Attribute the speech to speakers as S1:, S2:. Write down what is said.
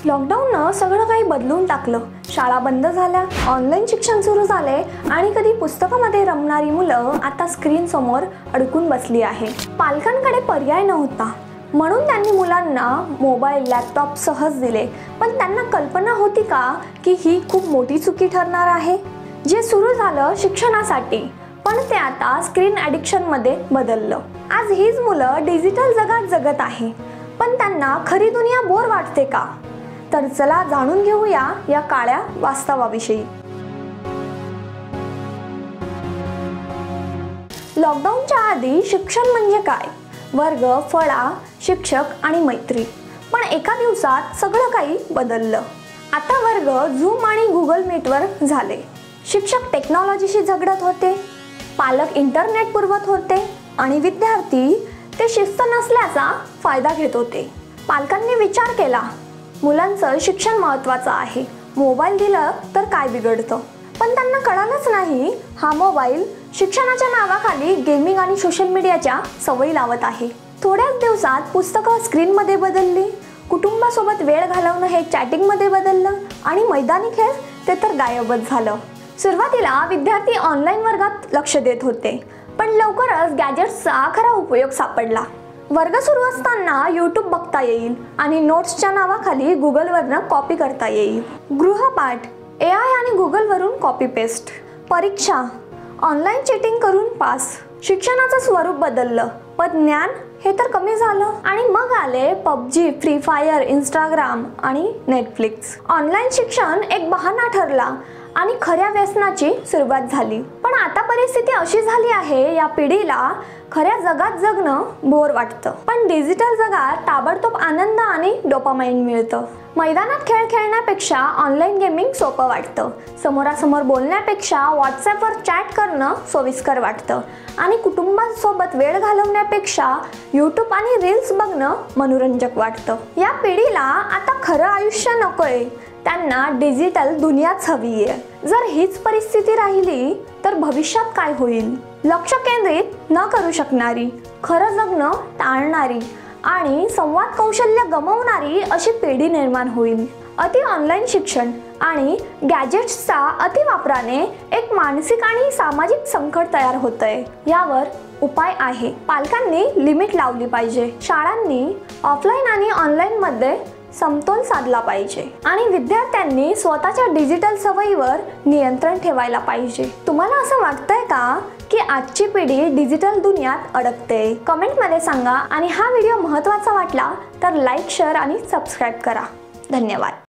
S1: लॉकडाऊननं सगळं काही बदलून टाकलं। शाळा बंद झाल्या, ऑनलाईन शिक्षण सुरू झाले आणि कधी पुस्तकामध्ये रमणारी मुलं आता स्क्रीन समोर अडकून बसली आहे। पालकांकडे पर्याय नव्हता म्हणून त्यांनी मुलांना मोबाईल, लॅपटॉप सहज दिले, पण त्यांना कल्पना होती का की ही खूप मोठी चुकी ठरणार आहे। जे सुरू झालं शिक्षणासाठी, पण ते आता स्क्रीन ॲडिक्शन मध्ये बदललं। आज हीच मुलं डिजिटल जगात जगत आहे, पण त्यांना खरी दुनिया बोर वाटते का? तर चला जाणून घेऊया या काळ्या वास्तवाविषयी। लॉकडाऊनच्या आधी शिक्षण म्हणजे काय? वर्ग, फळा, शिक्षक आणि मैत्री। पण एका दिवसात सगळं काही बदललं। आता वर्ग झूम आणि गुगल मीटवर झाले। शिक्षक टेक्नॉलॉजीशी झगडत होते, पालक इंटरनेट पुरवत होते आणि विद्यार्थी ते शिस्त नसल्याचा फायदा घेत होते। पालकांनी विचार केला, मुलांचं शिक्षण महत्त्वाचं आहे, मोबाईल दिलं तर काय बिघडतं? पण त्यांना कळालंच नाही, हा मोबाईल शिक्षणाच्या नावाखाली गेमिंग आणि सोशल मीडियाच्या सवयी लावत आहे। थोड्याच दिवसात पुस्तकं स्क्रीनमध्ये बदलली, कुटुंबासोबत वेळ घालवणं हे चॅटिंगमध्ये बदललं आणि मैदानी खेळ ते तर गायबच झालं। सुरुवातीला विद्यार्थी ऑनलाईन वर्गात लक्ष देत होते, पण लवकरच गॅजेट्सचा खरा उपयोग सापडला। वर्ग सुरू असताना यूट्यूब बघता येईल आणि नोट्सच्या नावाखाली गुगलवरनं कॉपी करता येईल। गृहपाठ AI आणि गुगलवरून कॉपी पेस्ट। परीक्षा ऑनलाईन चीटिंग करून पास। शिक्षणाचं स्वरूप बदललं, पण ज्ञान हे तर कमी झालं। आणि मग आले PUBG, फ्री फायर, इंस्टाग्राम आणि नेटफ्लिक्स। ऑनलाईन शिक्षण एक बहाणा ठरला आणि खऱ्या व्यसनाची सुरुवात झाली। पण आता परिस्थिती अशी झाली आहे, या पिढीला खऱ्या जगात जगणं बोर वाटतं, पण डिजिटल जगात ताबडतोब आनंद आणि डोपामाइन मिळतं। मैदानात खेळ खेळण्यापेक्षा ऑनलाईन गेमिंग सोपं वाटतं, समोरासमोर बोलण्यापेक्षा व्हॉट्सॲपवर चॅट करणं सोयीस्कर वाटतं आणि कुटुंबासोबत वेळ घालवण्यापेक्षा यूट्यूब आणि रील्स बघणं मनोरंजक वाटतं। या पिढीला आता खरं आयुष्य नकोय, त्यांना डिजिटल दुनियाच हवी आहे। जर हीच परिस्थिती राहिली तर भविष्यात काय होईल? लक्ष केंद्रित न करू शकणारी, खरं जगणं टाळणारी आणि संवाद कौशल्य गमावणारी अशी पिढी निर्माण होईल। अति ऑनलाईन शिक्षण आणि गॅजेट्सचा अतिवापराने एक मानसिक आणि सामाजिक संकट तयार होतंय। यावर उपाय आहे। पालकांनी लिमिट लावली पाहिजे, शाळांनी ऑफलाईन आणि ऑनलाईन मध्ये समतोल साधला पाहिजे आणि विद्यार्थ्यांनी स्वतःच्या डिजिटल सवयीवर नियंत्रण ठेवायला पाहिजे। तुम्हाला असं वाटतंय का की आजची पिढी डिजिटल दुनियात अडकते? कमेंटमध्ये सांगा आणि हा व्हिडिओ महत्त्वाचा वाटला तर लाईक, शेअर आणि सबस्क्राईब करा। धन्यवाद।